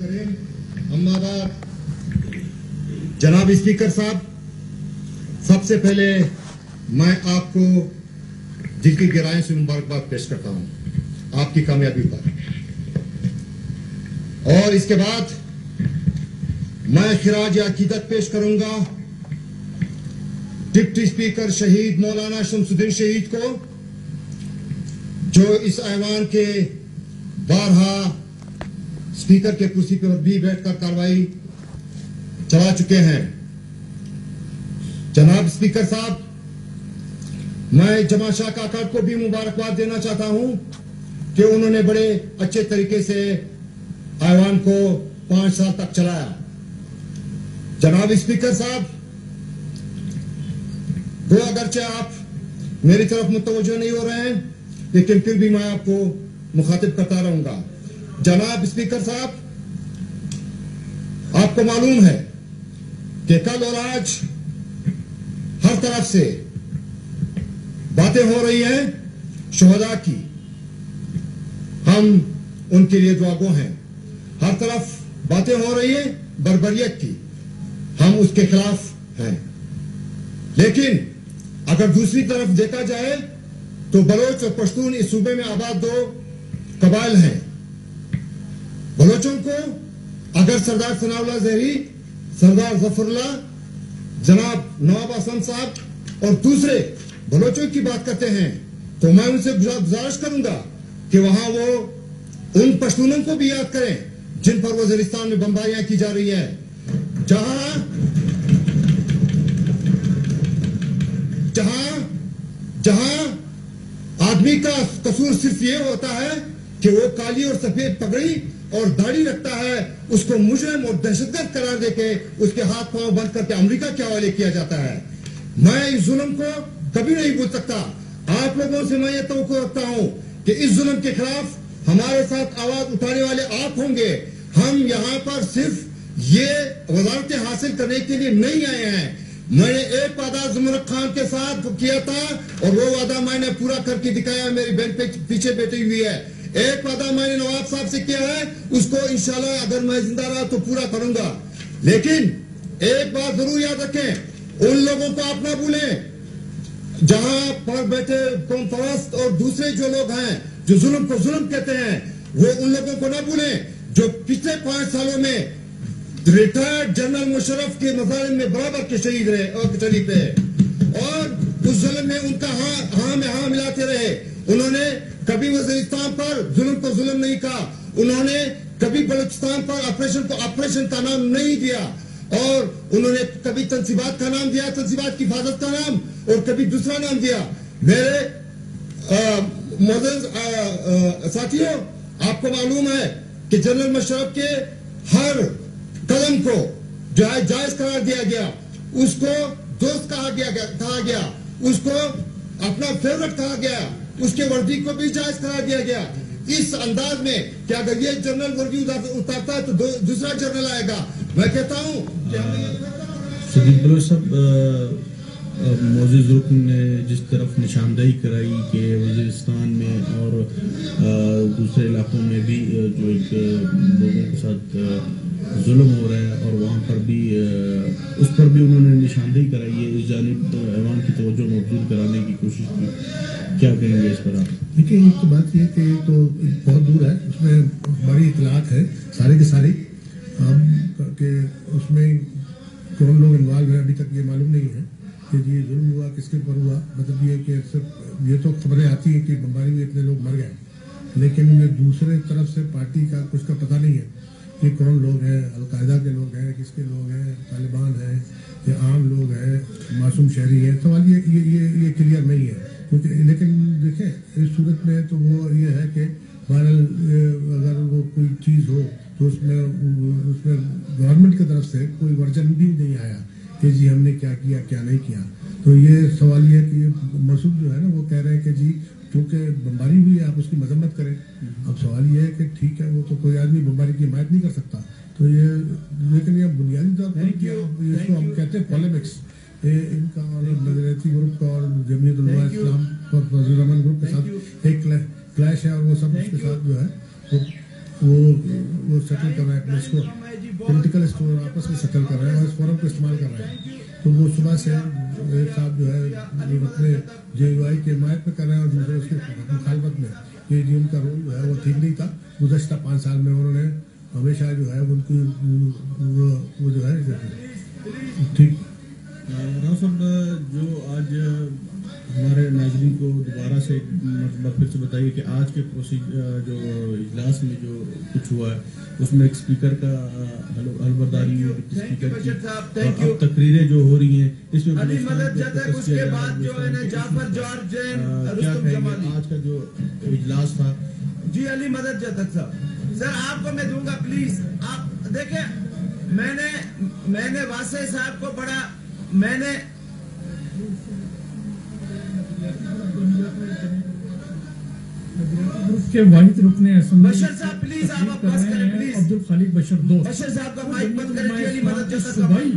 अम्मा बाद जनाब स्पीकर साहब, सबसे पहले मैं आपको दिल की गहराई से मुबारकबाद पेश करता हूं आपकी कामयाबी पर। और इसके बाद मैं खिराज अकीदत पेश करूंगा डिप्टी स्पीकर शहीद मौलाना शमसुद्दीन शहीद को, जो इस ऐवान के बारहा स्पीकर के कुर्सी पर भी बैठकर कार्रवाई चला चुके हैं। जनाब स्पीकर साहब, मैं जमा शाह काकड़ को भी मुबारकबाद देना चाहता हूं कि उन्होंने बड़े अच्छे तरीके से ऐवान को 5 साल तक चलाया। जनाब स्पीकर साहब, वो अगरचे आप मेरी तरफ मुतवज्जो नहीं हो रहे हैं, लेकिन फिर भी मैं आपको मुखातिब करता रहूंगा। जनाब स्पीकर साहब, आपको मालूम है कि कल और आज हर तरफ से बातें हो रही हैं शुहदा की, हम उनके लिए दुआगो हैं। हर तरफ बातें हो रही हैं बर्बरियत की, हम उसके खिलाफ हैं। लेकिन अगर दूसरी तरफ देखा जाए तो बलोच और पश्तून इस सूबे में आबाद 2 कबाइल हैं। बलोचों को अगर सरदार सनाउल्लाह ज़हरी, सरदार जफरुल्लाह, जनाब नवाब हसन साहब और दूसरे बलोचों की बात करते हैं तो मैं उनसे गुजारिश करूंगा कि वहां वो उन पश्तूनों को भी याद करें जिन पर वज़ीरिस्तान में बमबारियां की जा रही है, जहां आदमी का कसूर सिर्फ ये होता है कि वो काली और सफेद पगड़ी और दाढ़ी रखता है, उसको मुजरिम और दहशतगर्द करार देके उसके हाथ पांव बंद करके अमेरिका के हवाले किया जाता है। मैं इस जुल्म को कभी नहीं भूल सकता। आप लोगों से मैं ये तवक्को रखता हूं कि इस जुल्म के खिलाफ हमारे साथ आवाज उठाने वाले आप होंगे। हम यहां पर सिर्फ ये वजारतें हासिल करने के लिए नहीं आए हैं। मैंने एक वादा ज़ुमरत खान के साथ किया था और वो वादा मैंने पूरा करके दिखाया। मेरी बहन पीछे बैठी हुई है। एक वादा मैंने नवाब साहब से किया है, उसको इंशाल्लाह अगर मैं जिंदा रहा तो पूरा करूंगा। लेकिन एक बात जरूर याद रखें, उन लोगों को आप ना भूलें जहां पर बैठे कौम परस्त और दूसरे जो लोग हैं जो जुल्म को जुल्म कहते हैं, वो उन लोगों को ना भूलें जो पिछले 5 सालों में रिटायर्ड जनरल मुशर्रफ के मज़ालिम में बराबर के शहीद रहे और शरीक रहे और उस जुल्म में उनका हाँ में हाँ मिलाते रहे। उन्होंने कभी वज़ीरिस्तान पर जुल्म को जुल्म नहीं कहा, उन्होंने कभी बलूचिस्तान पर ऑपरेशन को ऑपरेशन का नाम नहीं दिया और उन्होंने कभी तंसीबात का नाम दिया, तंसीबात की हिफाजत का नाम, और कभी दूसरा नाम दिया। मेरे साथियों, आपको मालूम है कि जनरल मुशर्रफ के हर कदम को जायज करार दिया गया, उसको दोस्त कहा गया, उसको अपना फेवरेट कहा गया, उसके वर्दी को भी जायज करार दिया गया। इस अंदाज में कि अगर ये जनरल वर्दी उतारता है तो दूसरा जनरल आएगा। मैं कहता हूं कि सदीक बलोच साहब, मौजूद रुकन ने जिस तरफ निशानदेही कराई कि वज़ीरिस्तान में और दूसरे इलाकों में भी जो एक लोगों के साथ जुल्म हो रहा है और वहाँ पर भी उस पर भी उन्होंने निशानदेही कराई है, इस जानिब ऐवान की तवज्जो मबज़ूल कराने की कोशिश की। क्या कहेंगे इस पर आप? देखिए, एक तो बात ये कि तो बहुत दूर है, उसमें बड़ी इतलात है सारे के सारे कि उसमें कौन लोग इन्वॉल्व है अभी तक ये मालूम नहीं है कि ये जुल्म हुआ किसके ऊपर हुआ। मतलब ये कि सिर्फ ये तो खबरें आती हैं कि बमबारी में इतने लोग मर गए, लेकिन ये दूसरे तरफ से पार्टी का कुछ का पता नहीं है कि कौन लोग हैं, अलकायदा के लोग हैं, किसके लोग हैं, तालिबान हैं या आम लोग हैं, मासूम शहरी हैं। सवाल ये क्लियर नहीं है क्योंकि, लेकिन देखें इस सूरत में तो वो ये है कि बहरहाल अगर वो कोई चीज़ हो तो उसमें गवर्नमेंट की तरफ से कोई वर्जन भी नहीं आया कि जी हमने क्या किया क्या नहीं किया। तो ये सवाल ये है कि मसूद जो है ना वो कह रहे हैं कि जी क्योंकि बमबारी हुई है आप उसकी मजम्मत करें। अब सवाल ये है कि ठीक है, वो तो कोई आदमी बमबारी की हिमायत नहीं कर सकता, तो ये लेकिन ये बुनियादी तौर पर इसको हम कहते हैं पॉलिमिक्स, इनका और नजरियाती ग्रुप का और जमीयत उलमा इस्लाम और फजल रहमान ग्रुप के साथ एक क्लैश है और वो सब उसके साथ जो है वो وہ سیٹل کر رہے ہیں اپنے اس کو پولیٹیکل اسٹور آپس میں سیٹل کر رہے ہیں اور اس فورم کو استعمال کر رہے ہیں. تو وہ صبح سے ایک صاحب جو ہے اپنے JUI کی حمایت میں کر رہے ہیں اور دوسرے اس کی مخالفت میں کہ جی ان کا رول جو ہے وہ ٹھیک نہیں تھا. گزشتہ 5 سال میں انہوں نے ہمیشہ جو ہے ان کی وہ جو ہے ٹھیک. راؤ صاحب جو آج ہمارے ناظرین کو دوبارہ سے ایک مرتبہ پھر سے بتائیے کہ آج کے جو اجلاس میں جو کچھ ہوا ہے اس میں ایک اسپیکر کا حلبرداری اسپیکر کی اب تقریریں جو ہو رہی ہیں اس میں علی مدد جدک اس کے بعد جو ہے نا جعفر جارج رستم جمالی آج کا جو اجلاس تھا. جی علی مدد جدک صاحب سر آپ کو میں دوں گا پلیز. آپ دیکھیں میں نے واسع صاحب کو بڑا میں نے کے واحد رکن اسمبلی بشر صاحب پلیز آپ عباس کریں پلیز. عبدالخالق بشر دوست بشر صاحب کا مائک بند کریں. علی مدد جدک صوبائی